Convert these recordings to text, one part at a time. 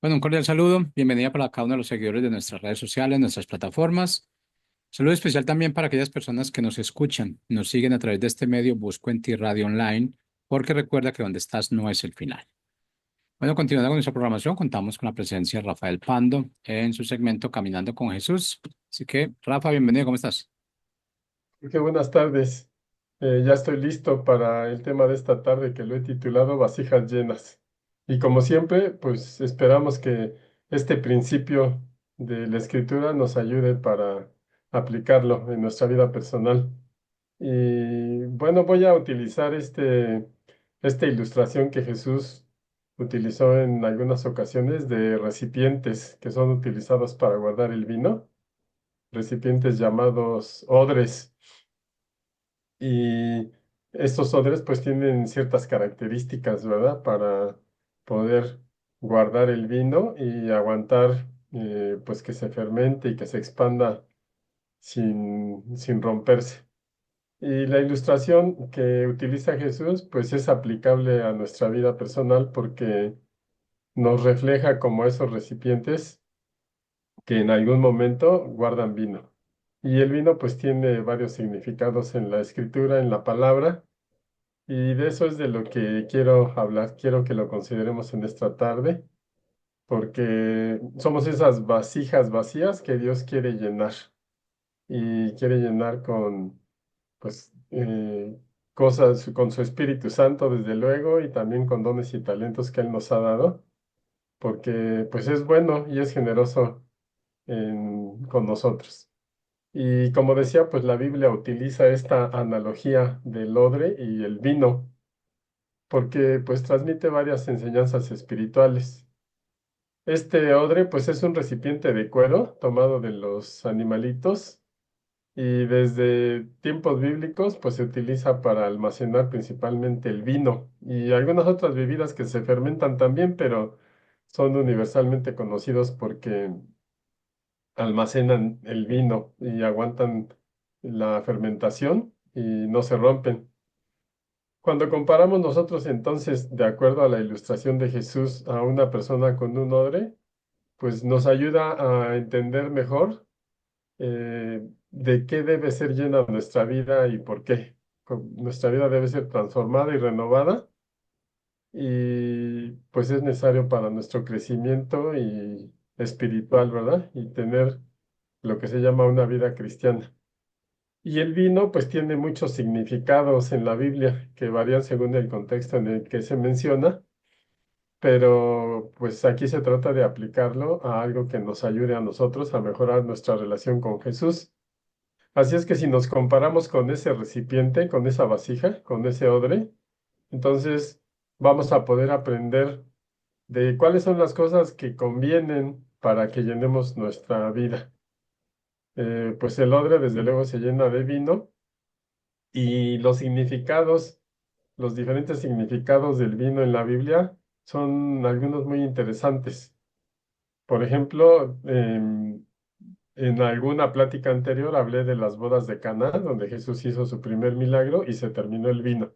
Bueno, un cordial saludo. Bienvenida para cada uno de los seguidores de nuestras redes sociales, nuestras plataformas. Saludo especial también para aquellas personas que nos escuchan, nos siguen a través de este medio Busco en Ti Radio Online, porque recuerda que donde estás no es el final. Bueno, continuando con nuestra programación, contamos con la presencia de Rafael Pando en su segmento Caminando con Jesús. Así que, Rafa, bienvenido, ¿cómo estás? Qué buenas tardes. Ya estoy listo para el tema de esta tarde que lo he titulado Vasijas llenas. Y como siempre, pues esperamos que este principio de la escritura nos ayude para aplicarlo en nuestra vida personal. Y bueno, voy a utilizar esta ilustración que Jesús utilizó en algunas ocasiones de recipientes que son utilizados para guardar el vino, recipientes llamados odres. Y estos odres pues tienen ciertas características, ¿verdad? Para poder guardar el vino y aguantar pues que se fermente y que se expanda sin romperse. Y la ilustración que utiliza Jesús pues es aplicable a nuestra vida personal porque nos refleja como esos recipientes que en algún momento guardan vino. Y el vino pues tiene varios significados en la escritura, en la palabra. Y de eso es de lo que quiero hablar, quiero que lo consideremos en esta tarde, porque somos esas vasijas vacías que Dios quiere llenar y quiere llenar con, pues, cosas, con su Espíritu Santo, desde luego, y también con dones y talentos que Él nos ha dado, porque, pues, es bueno y es generoso con nosotros. Y como decía, pues la Biblia utiliza esta analogía del odre y el vino porque pues transmite varias enseñanzas espirituales. Este odre pues es un recipiente de cuero tomado de los animalitos y desde tiempos bíblicos pues se utiliza para almacenar principalmente el vino y algunas otras bebidas que se fermentan también, pero son universalmente conocidos porque almacenan el vino y aguantan la fermentación y no se rompen. Cuando comparamos nosotros entonces, de acuerdo a la ilustración de Jesús, a una persona con un odre, pues nos ayuda a entender mejor de qué debe ser llena nuestra vida y por qué. Nuestra vida debe ser transformada y renovada y pues es necesario para nuestro crecimiento y espiritual, ¿verdad? Y tener lo que se llama una vida cristiana. Y el vino, pues tiene muchos significados en la Biblia que varían según el contexto en el que se menciona, pero pues aquí se trata de aplicarlo a algo que nos ayude a nosotros a mejorar nuestra relación con Jesús. Así es que si nos comparamos con ese recipiente, con esa vasija, con ese odre, entonces vamos a poder aprender de cuáles son las cosas que convienen para que llenemos nuestra vida. Pues el odre desde luego se llena de vino y los significados, los diferentes significados del vino en la Biblia son algunos muy interesantes. Por ejemplo, en alguna plática anterior hablé de las bodas de Caná, donde Jesús hizo su primer milagro y se terminó el vino.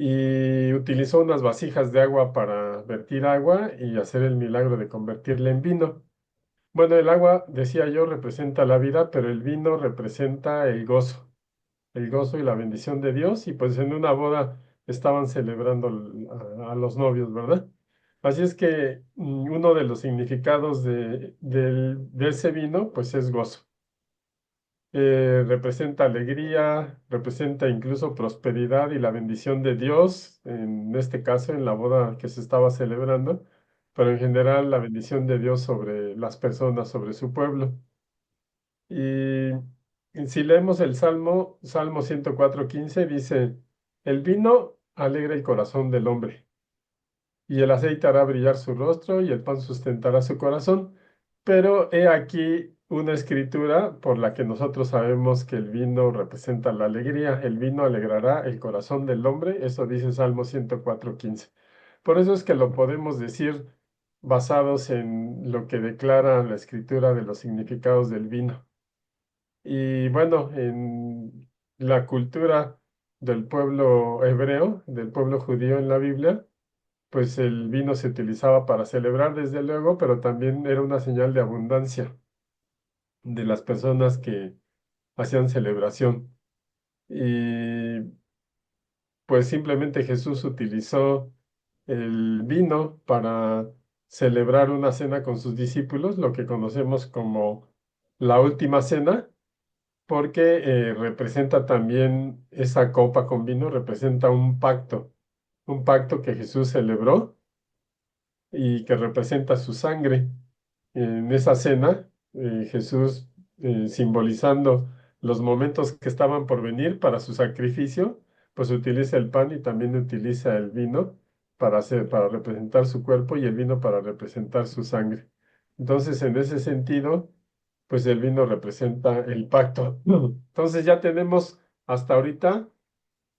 Y utilizó unas vasijas de agua para vertir agua y hacer el milagro de convertirla en vino. Bueno, el agua, decía yo, representa la vida, pero el vino representa el gozo y la bendición de Dios, y pues en una boda estaban celebrando a los novios, ¿verdad? Así es que uno de los significados de ese vino, pues es gozo. Representa alegría, representa incluso prosperidad y la bendición de Dios, en este caso en la boda que se estaba celebrando, pero en general la bendición de Dios sobre las personas, sobre su pueblo. Y si leemos el Salmo 104:15, dice, el vino alegra el corazón del hombre, y el aceite hará brillar su rostro, y el pan sustentará su corazón. Pero he aquí una escritura por la que nosotros sabemos que el vino representa la alegría. El vino alegrará el corazón del hombre. Eso dice Salmo 104:15. Por eso es que lo podemos decir basados en lo que declara la escritura de los significados del vino. Y bueno, en la cultura del pueblo hebreo, del pueblo judío en la Biblia, pues el vino se utilizaba para celebrar, desde luego, pero también era una señal de abundancia de las personas que hacían celebración. Y pues simplemente Jesús utilizó el vino para celebrar una cena con sus discípulos, lo que conocemos como la última cena, porque representa también esa copa con vino, representa un pacto que Jesús celebró y que representa su sangre. En esa cena, Jesús, simbolizando los momentos que estaban por venir para su sacrificio, pues utiliza el pan y también utiliza el vino para representar su cuerpo y el vino para representar su sangre. Entonces, en ese sentido, pues el vino representa el pacto. Entonces ya tenemos hasta ahorita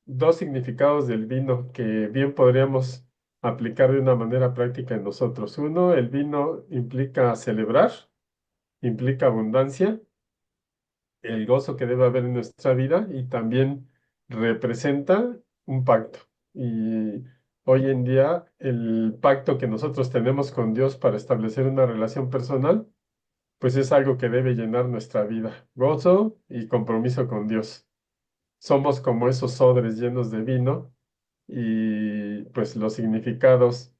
dos significados del vino que bien podríamos aplicar de una manera práctica en nosotros. Uno, el vino implica celebrar, implica abundancia, el gozo que debe haber en nuestra vida y también representa un pacto. Y hoy en día el pacto que nosotros tenemos con Dios para establecer una relación personal, pues es algo que debe llenar nuestra vida, gozo y compromiso con Dios. Somos como esos odres llenos de vino y pues los significados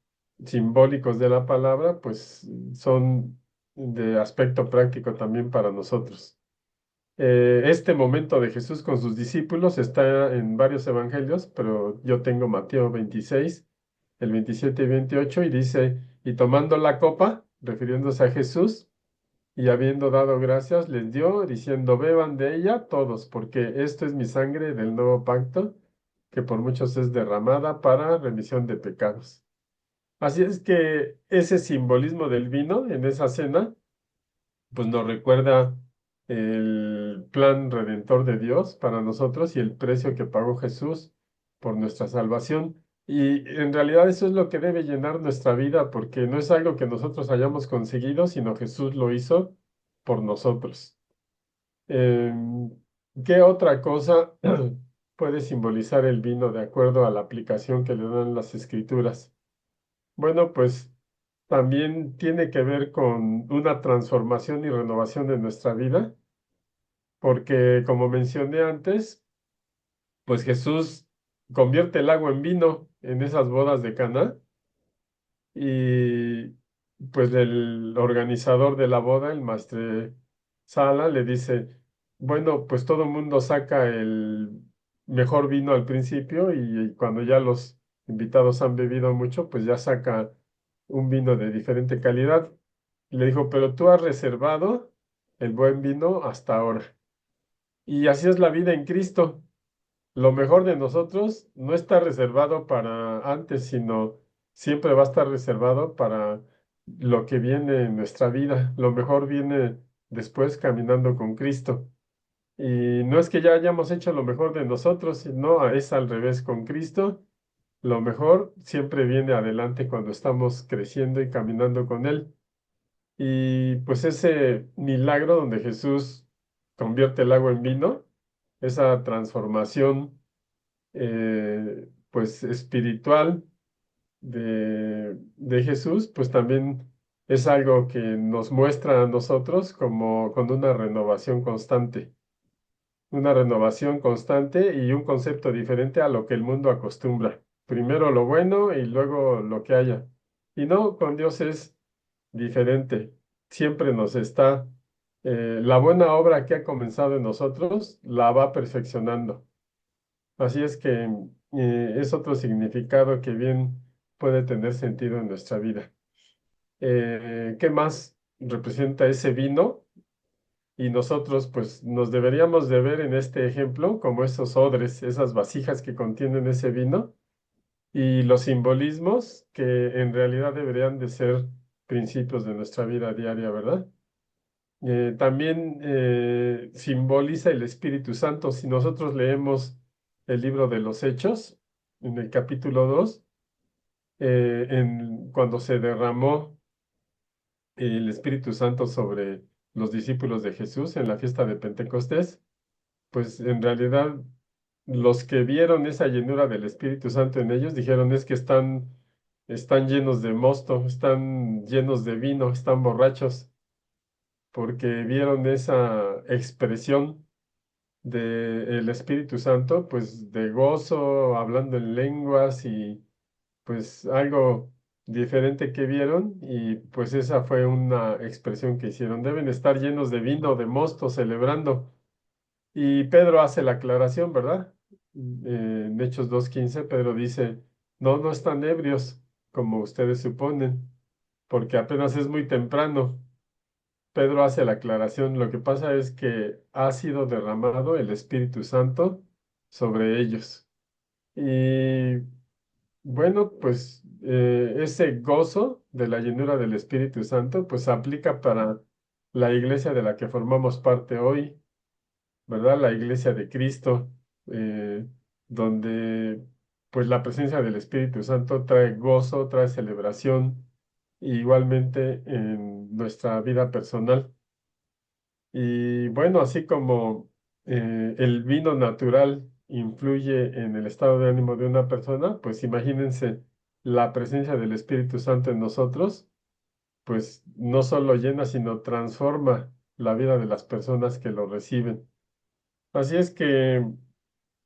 simbólicos de la palabra pues son de aspecto práctico también para nosotros. Este momento de Jesús con sus discípulos está en varios evangelios, pero yo tengo Mateo 26, el 27 y 28, y dice, y tomando la copa, refiriéndose a Jesús, y habiendo dado gracias, les dio, diciendo, beban de ella todos, porque esto es mi sangre del nuevo pacto, que por muchos es derramada para remisión de pecados. Así es que ese simbolismo del vino en esa cena, pues nos recuerda el plan redentor de Dios para nosotros y el precio que pagó Jesús por nuestra salvación. Y en realidad eso es lo que debe llenar nuestra vida, porque no es algo que nosotros hayamos conseguido, sino Jesús lo hizo por nosotros. Em, ¿Qué otra cosa puede simbolizar el vino de acuerdo a la aplicación que le dan las escrituras? Bueno, pues también tiene que ver con una transformación y renovación de nuestra vida, porque como mencioné antes, pues Jesús convierte el agua en vino en esas bodas de Caná y pues el organizador de la boda, el maestre Sala, le dice, bueno, pues todo el mundo saca el mejor vino al principio y cuando ya los invitados han bebido mucho, pues ya saca un vino de diferente calidad. Y le dijo, pero tú has reservado el buen vino hasta ahora. Y así es la vida en Cristo. Lo mejor de nosotros no está reservado para antes, sino siempre va a estar reservado para lo que viene en nuestra vida. Lo mejor viene después caminando con Cristo. Y no es que ya hayamos hecho lo mejor de nosotros, sino es al revés con Cristo. Lo mejor siempre viene adelante cuando estamos creciendo y caminando con Él. Y pues ese milagro donde Jesús convierte el agua en vino, esa transformación pues espiritual de Jesús, pues también es algo que nos muestra a nosotros como con una renovación constante y un concepto diferente a lo que el mundo acostumbra. Primero lo bueno y luego lo que haya. Y no, con Dios es diferente. Siempre nos está, la buena obra que ha comenzado en nosotros, la va perfeccionando. Así es que es otro significado que bien puede tener sentido en nuestra vida. ¿Qué más representa ese vino? Y nosotros pues nos deberíamos de ver en este ejemplo como esos odres, esas vasijas que contienen ese vino y los simbolismos que en realidad deberían de ser principios de nuestra vida diaria, ¿verdad? También simboliza el Espíritu Santo. Si nosotros leemos el libro de los Hechos, en el capítulo 2, cuando se derramó el Espíritu Santo sobre los discípulos de Jesús en la fiesta de Pentecostés, pues en realidad los que vieron esa llenura del Espíritu Santo en ellos dijeron es que están están llenos de mosto, están llenos de vino, están borrachos, porque vieron esa expresión del Espíritu Santo, pues de gozo, hablando en lenguas y pues algo diferente que vieron y pues esa fue una expresión que hicieron. Deben estar llenos de vino, de mosto, celebrando. Y Pedro hace la aclaración, ¿verdad? En Hechos 2:15, Pedro dice, no, no están ebrios, como ustedes suponen, porque apenas es muy temprano. Pedro hace la aclaración, lo que pasa es que ha sido derramado el Espíritu Santo sobre ellos. Y bueno, pues ese gozo de la llenura del Espíritu Santo, pues aplica para la iglesia de la que formamos parte hoy, ¿verdad? La iglesia de Cristo, eh, donde pues la presencia del Espíritu Santo trae gozo, trae celebración, igualmente en nuestra vida personal. Y bueno, así como el vino natural influye en el estado de ánimo de una persona, pues imagínense la presencia del Espíritu Santo en nosotros, pues no solo llena, sino transforma la vida de las personas que lo reciben. Así es que,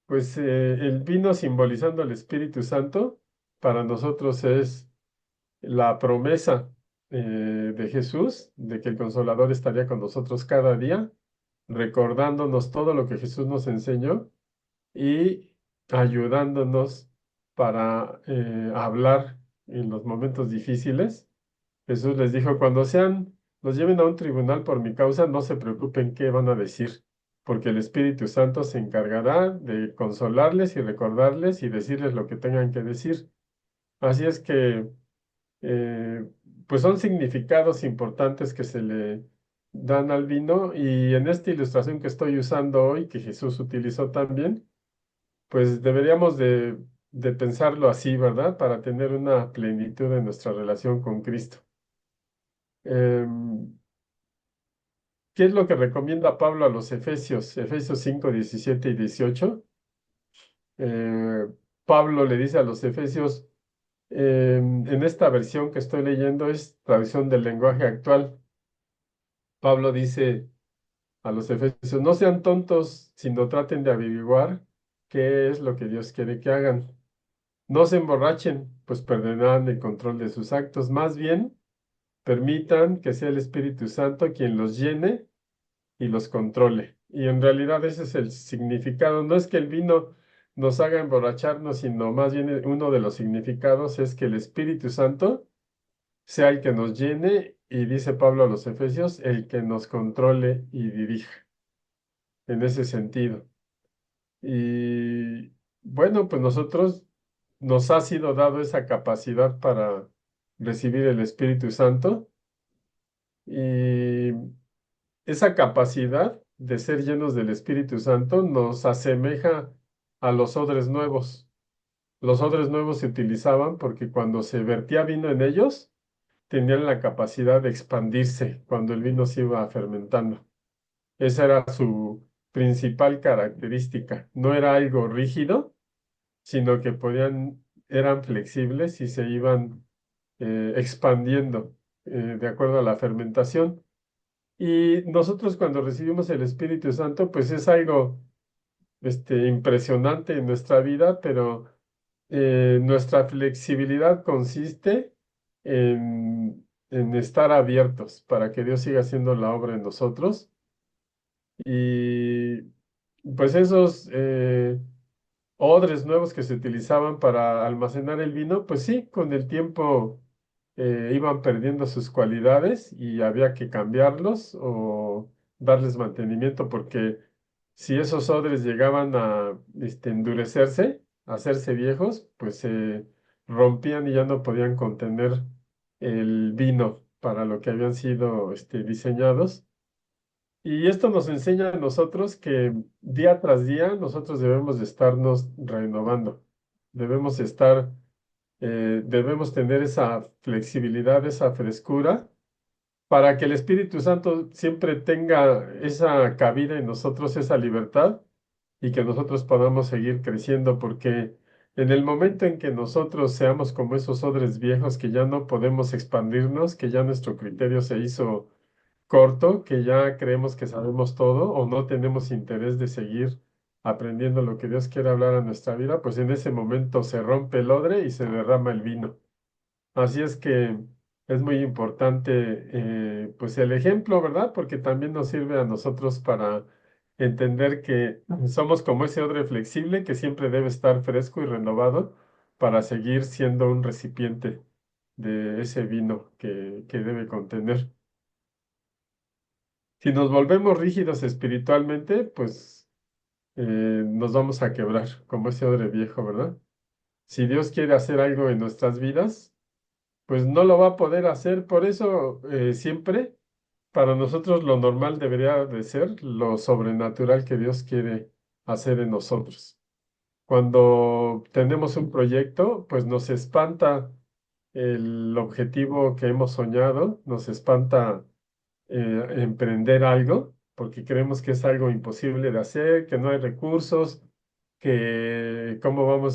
pues el vino simbolizando el Espíritu Santo, para nosotros es la promesa de Jesús, de que el Consolador estaría con nosotros cada día recordándonos todo lo que Jesús nos enseñó y ayudándonos para hablar en los momentos difíciles. Jesús les dijo, cuando los lleven a un tribunal por mi causa, no se preocupen qué van a decir, porque el Espíritu Santo se encargará de consolarles y recordarles y decirles lo que tengan que decir. Así es que eh, pues son significados importantes que se le dan al vino y en esta ilustración que estoy usando hoy, que Jesús utilizó también, pues deberíamos de pensarlo así, ¿verdad? Para tener una plenitud en nuestra relación con Cristo. Em, ¿Qué es lo que recomienda Pablo a los Efesios? Efesios 5, 17 y 18. Eh, Pablo le dice a los Efesios, en esta versión que estoy leyendo es traducción del lenguaje actual. Pablo dice a los efesios, no sean tontos, sino traten de averiguar qué es lo que Dios quiere que hagan. No se emborrachen, pues perderán el control de sus actos. Más bien, permitan que sea el Espíritu Santo quien los llene y los controle. Y en realidad ese es el significado. No es que el vino nos haga emborracharnos, sino más bien uno de los significados es que el Espíritu Santo sea el que nos llene y dice Pablo a los Efesios, el que nos controle y dirija en ese sentido. Y bueno, pues nosotros nos ha sido dado esa capacidad para recibir el Espíritu Santo y esa capacidad de ser llenos del Espíritu Santo nos asemeja a los odres nuevos. Los odres nuevos se utilizaban porque cuando se vertía vino en ellos, tenían la capacidad de expandirse cuando el vino se iba fermentando. Esa era su principal característica. No era algo rígido, sino que eran flexibles y se iban expandiendo de acuerdo a la fermentación. Y nosotros cuando recibimos el Espíritu Santo, pues es algo impresionante en nuestra vida, pero nuestra flexibilidad consiste en estar abiertos para que Dios siga haciendo la obra en nosotros. Y pues esos odres nuevos que se utilizaban para almacenar el vino, pues sí, con el tiempo iban perdiendo sus cualidades y había que cambiarlos o darles mantenimiento porque si esos odres llegaban a endurecerse, a hacerse viejos, pues se rompían y ya no podían contener el vino para lo que habían sido diseñados. Y esto nos enseña a nosotros que día tras día nosotros debemos de estarnos renovando. Debemos estar, debemos tener esa flexibilidad, esa frescura, para que el Espíritu Santo siempre tenga esa cabida en nosotros, esa libertad, y que nosotros podamos seguir creciendo, porque En el momento en que nosotros seamos como esos odres viejos que ya no podemos expandirnos, que ya nuestro criterio se hizo corto, que ya creemos que sabemos todo o no tenemos interés de seguir aprendiendo lo que Dios quiere hablar a nuestra vida, pues en ese momento se rompe el odre y se derrama el vino. Así es que es muy importante, pues el ejemplo, ¿verdad? Porque también nos sirve a nosotros para entender que somos como ese odre flexible que siempre debe estar fresco y renovado para seguir siendo un recipiente de ese vino que debe contener. Si nos volvemos rígidos espiritualmente, pues nos vamos a quebrar como ese odre viejo, ¿verdad? Si Dios quiere hacer algo en nuestras vidas, pues no lo va a poder hacer. Por eso siempre para nosotros lo normal debería de ser lo sobrenatural que Dios quiere hacer en nosotros. Cuando tenemos un proyecto, pues nos espanta el objetivo que hemos soñado, nos espanta emprender algo, porque creemos que es algo imposible de hacer, que no hay recursos, que cómo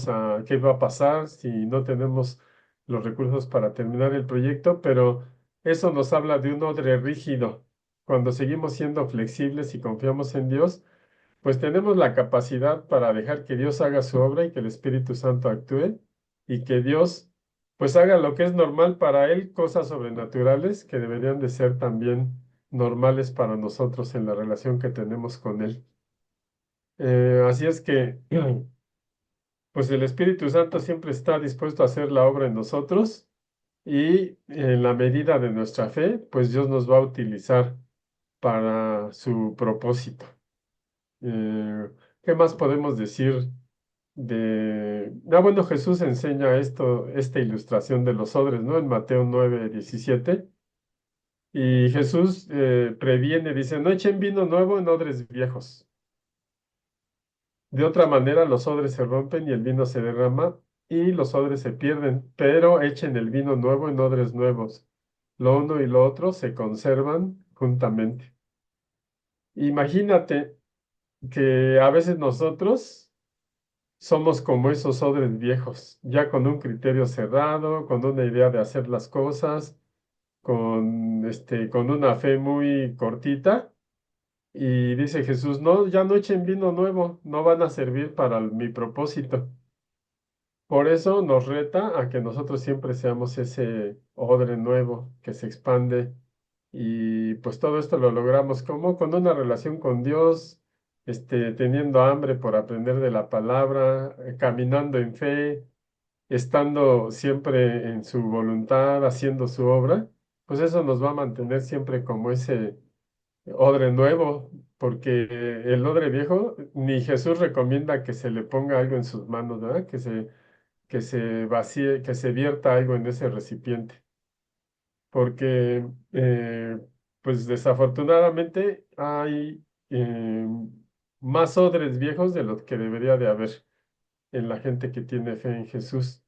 qué va a pasar si no tenemos los recursos para terminar el proyecto, pero eso nos habla de un odre rígido. Cuando seguimos siendo flexibles y confiamos en Dios, pues tenemos la capacidad para dejar que Dios haga su obra y que el Espíritu Santo actúe y que Dios pues haga lo que es normal para Él, cosas sobrenaturales que deberían de ser también normales para nosotros en la relación que tenemos con Él. Así es que pues el Espíritu Santo siempre está dispuesto a hacer la obra en nosotros y en la medida de nuestra fe, pues Dios nos va a utilizar para su propósito. ¿Qué más podemos decir bueno, Jesús enseña esta ilustración de los odres, ¿no? En Mateo 9:17. Y Jesús previene, dice, no echen vino nuevo en odres viejos. De otra manera, los odres se rompen y el vino se derrama y los odres se pierden, pero echen el vino nuevo en odres nuevos. Lo uno y lo otro se conservan juntamente. Imagínate que a veces nosotros somos como esos odres viejos, ya con un criterio cerrado, con una idea de hacer las cosas, con una fe muy cortita. Y dice Jesús, no, ya no echen vino nuevo, no van a servir para mi propósito. Por eso nos reta a que nosotros siempre seamos ese odre nuevo que se expande. Y pues todo esto lo logramos como con una relación con Dios, teniendo hambre por aprender de la palabra, caminando en fe, estando siempre en su voluntad, haciendo su obra, pues eso nos va a mantener siempre como ese odre nuevo, porque el odre viejo, ni Jesús recomienda que se le ponga algo en sus manos, ¿verdad? Que se vacíe, que se vierta algo en ese recipiente, porque pues desafortunadamente hay más odres viejos de los que debería de haber en la gente que tiene fe en Jesús,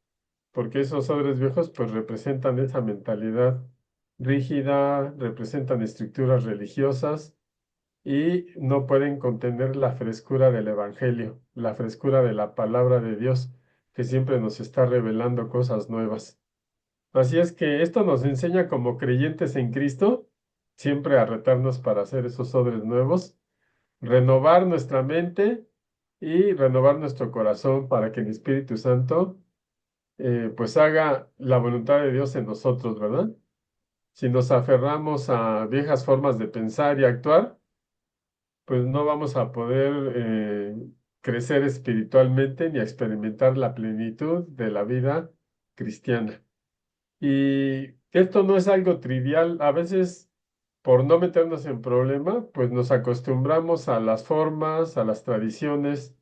porque esos odres viejos pues representan esa mentalidad rígida, representan estructuras religiosas y no pueden contener la frescura del Evangelio, la frescura de la palabra de Dios, que siempre nos está revelando cosas nuevas. Así es que esto nos enseña como creyentes en Cristo, siempre a retarnos para hacer esos odres nuevos, renovar nuestra mente y renovar nuestro corazón para que el Espíritu Santo pues haga la voluntad de Dios en nosotros, ¿verdad? Si nos aferramos a viejas formas de pensar y actuar, pues no vamos a poder crecer espiritualmente ni a experimentar la plenitud de la vida cristiana. Y esto no es algo trivial. A veces, por no meternos en problema, pues nos acostumbramos a las formas, a las tradiciones,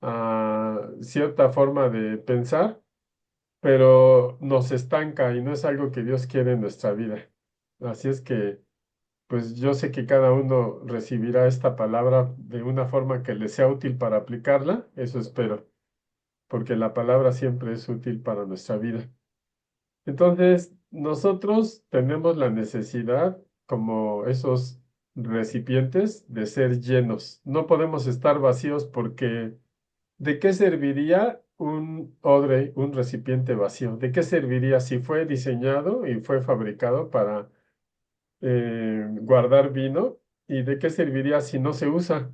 a cierta forma de pensar, pero nos estanca y no es algo que Dios quiere en nuestra vida. Así es que pues yo sé que cada uno recibirá esta palabra de una forma que le sea útil para aplicarla, eso espero, porque la palabra siempre es útil para nuestra vida. Entonces, nosotros tenemos la necesidad, como esos recipientes, de ser llenos. No podemos estar vacíos porque ¿de qué serviría un odre, un recipiente vacío? ¿De qué serviría si fue diseñado y fue fabricado para guardar vino? ¿Y de qué serviría si no se usa?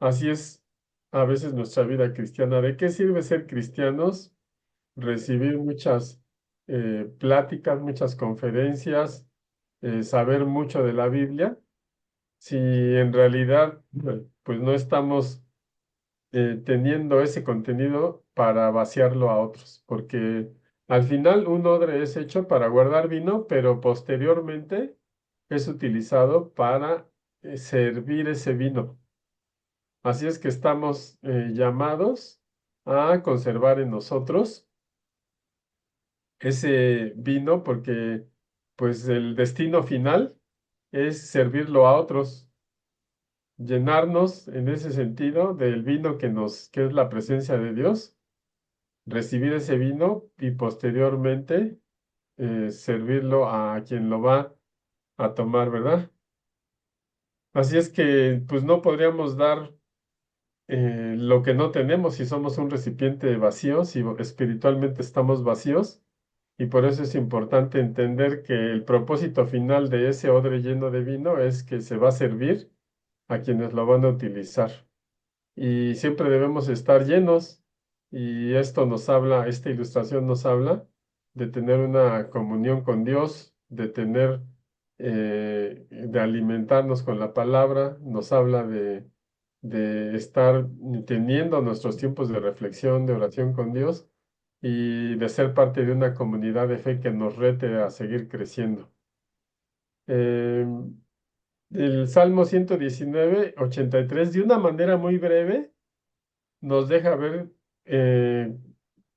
Así es a veces nuestra vida cristiana. ¿De qué sirve ser cristianos? Recibir muchas pláticas, muchas conferencias, saber mucho de la Biblia, si en realidad pues no estamos teniendo ese contenido para vaciarlo a otros, porque al final un odre es hecho para guardar vino, pero posteriormente es utilizado para servir ese vino. Así es que estamos llamados a conservar en nosotros ese vino porque pues el destino final es servirlo a otros, llenarnos en ese sentido del vino que es la presencia de Dios, recibir ese vino y posteriormente servirlo a quien lo va a tomar, ¿verdad? Así es que pues no podríamos dar lo que no tenemos si somos un recipiente vacío, si espiritualmente estamos vacíos. Y por eso es importante entender que el propósito final de ese odre lleno de vino es que se va a servir a quienes lo van a utilizar. Y siempre debemos estar llenos. Y esto nos habla, esta ilustración nos habla de tener una comunión con Dios, de tener, de alimentarnos con la palabra, nos habla de estar teniendo nuestros tiempos de reflexión, de oración con Dios y de ser parte de una comunidad de fe que nos rete a seguir creciendo. Eh, el Salmo 119, 83, de una manera muy breve, nos deja ver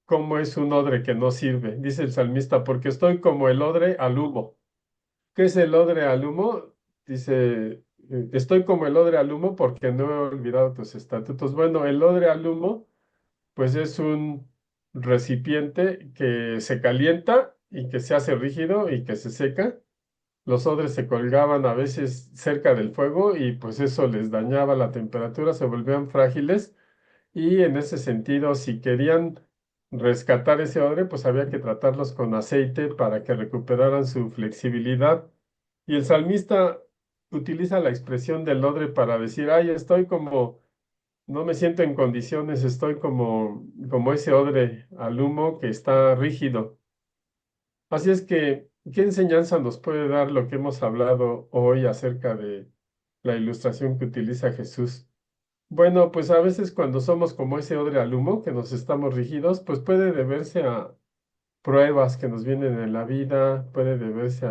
cómo es un odre que no sirve. Dice el salmista, porque estoy como el odre al humo. ¿Qué es el odre al humo? Dice, estoy como el odre al humo porque no he olvidado tus estatutos. Bueno, el odre al humo pues es un recipiente que se calienta y que se hace rígido y que se seca. Los odres se colgaban a veces cerca del fuego y pues eso les dañaba la temperatura, se volvían frágiles y en ese sentido, si querían rescatar ese odre, pues había que tratarlos con aceite para que recuperaran su flexibilidad. Y el salmista utiliza la expresión del odre para decir, ay, estoy como no me siento en condiciones, estoy como ese odre al humo que está rígido. Así es que, ¿qué enseñanza nos puede dar lo que hemos hablado hoy acerca de la ilustración que utiliza Jesús? Bueno, pues a veces cuando somos como ese odre al humo, que nos estamos rígidos, pues puede deberse a pruebas que nos vienen en la vida, puede deberse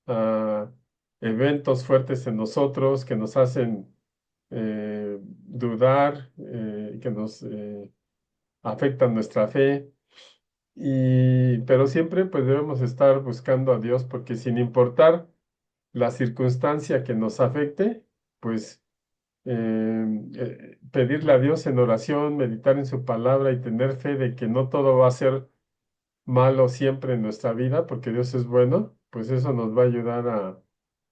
a eventos fuertes en nosotros que nos hacen dudar, que nos afectan nuestra fe. Pero siempre pues debemos estar buscando a Dios porque sin importar la circunstancia que nos afecte, pues pedirle a Dios en oración, meditar en su palabra y tener fe de que no todo va a ser malo siempre en nuestra vida, porque Dios es bueno, pues eso nos va a ayudar a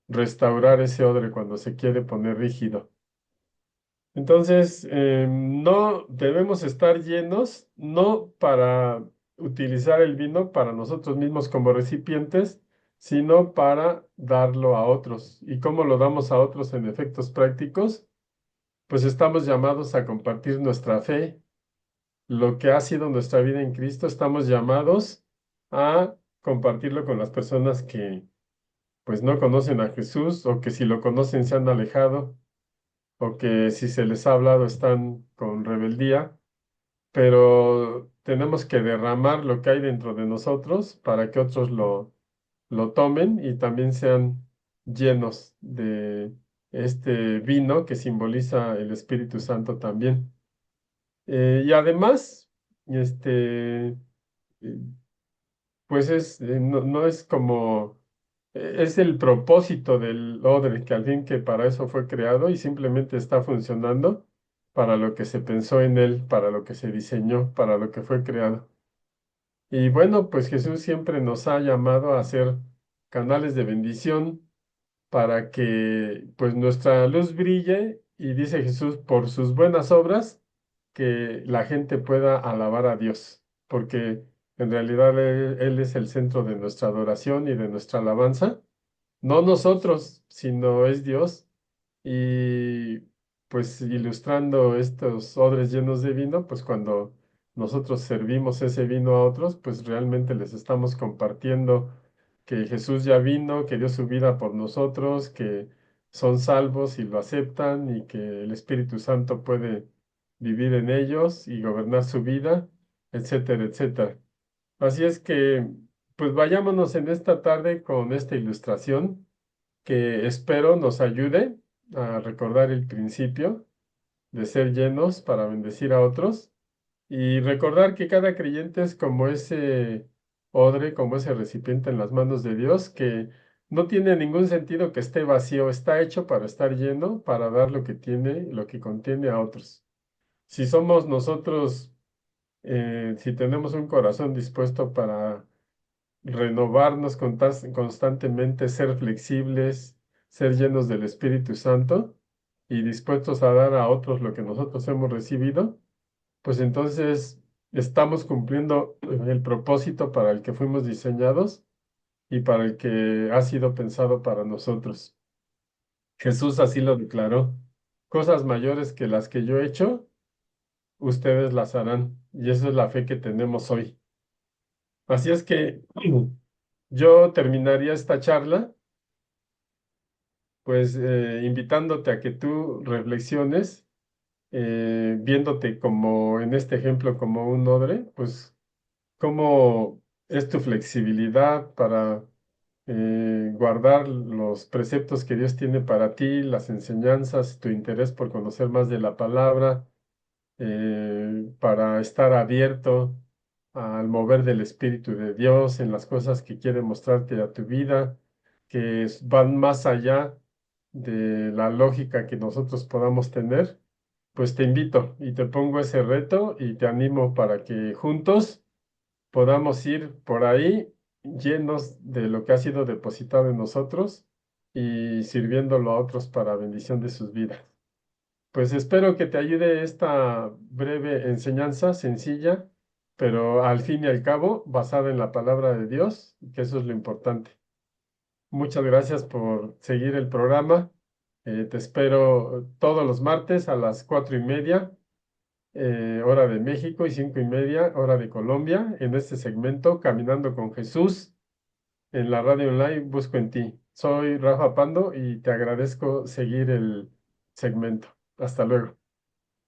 restaurar ese odre cuando se quiere poner rígido. Entonces, no debemos estar llenos, no para utilizar el vino para nosotros mismos como recipientes, sino para darlo a otros. ¿Y cómo lo damos a otros en efectos prácticos? Pues estamos llamados a compartir nuestra fe, lo que ha sido nuestra vida en Cristo, estamos llamados a compartirlo con las personas que pues no conocen a Jesús o que si lo conocen se han alejado o que si se les ha hablado están con rebeldía, pero tenemos que derramar lo que hay dentro de nosotros para que otros lo tomen y también sean llenos de este vino que simboliza el Espíritu Santo también. Y además, este, eh, pues no es como, es el propósito del odre, que al fin que para eso fue creado y simplemente está funcionando para lo que se pensó en él, para lo que se diseñó, para lo que fue creado. Y bueno, pues Jesús siempre nos ha llamado a ser canales de bendición para que pues nuestra luz brille y dice Jesús, por sus buenas obras que la gente pueda alabar a Dios, porque en realidad Él es el centro de nuestra adoración y de nuestra alabanza. No nosotros, sino es Dios. Y pues ilustrando estos odres llenos de vino, pues cuando nosotros servimos ese vino a otros, pues realmente les estamos compartiendo que Jesús ya vino, que dio su vida por nosotros, que son salvos y lo aceptan y que el Espíritu Santo puede vivir en ellos y gobernar su vida, etcétera, etcétera. Así es que, pues vayámonos en esta tarde con esta ilustración que espero nos ayude a recordar el principio de ser llenos para bendecir a otros y recordar que cada creyente es como ese odre, como ese recipiente en las manos de Dios, que no tiene ningún sentido que esté vacío, está hecho para estar lleno, para dar lo que tiene, lo que contiene a otros. Si somos nosotros, si tenemos un corazón dispuesto para renovarnos constantemente, ser flexibles, ser llenos del Espíritu Santo y dispuestos a dar a otros lo que nosotros hemos recibido, pues entonces estamos cumpliendo el propósito para el que fuimos diseñados y para el que ha sido pensado para nosotros. Jesús así lo declaró. Cosas mayores que las que yo he hecho, ustedes las harán. Y esa es la fe que tenemos hoy. Así es que yo terminaría esta charla, pues invitándote a que tú reflexiones, viéndote como en este ejemplo como un odre, pues cómo es tu flexibilidad para guardar los preceptos que Dios tiene para ti, las enseñanzas, tu interés por conocer más de la palabra, para estar abierto al mover del Espíritu de Dios en las cosas que quiere mostrarte a tu vida, que van más allá de la lógica que nosotros podamos tener. Pues te invito y te pongo ese reto y te animo para que juntos podamos ir por ahí llenos de lo que ha sido depositado en nosotros y sirviéndolo a otros para bendición de sus vidas. Pues espero que te ayude esta breve enseñanza sencilla, pero al fin y al cabo basada en la palabra de Dios, que eso es lo importante. Muchas gracias por seguir el programa. Te espero todos los martes a las 4:30, hora de México, y 5:30, hora de Colombia, en este segmento Caminando con Jesús en la radio online Busco en Ti. Soy Rafa Pando y te agradezco seguir el segmento. Hasta luego.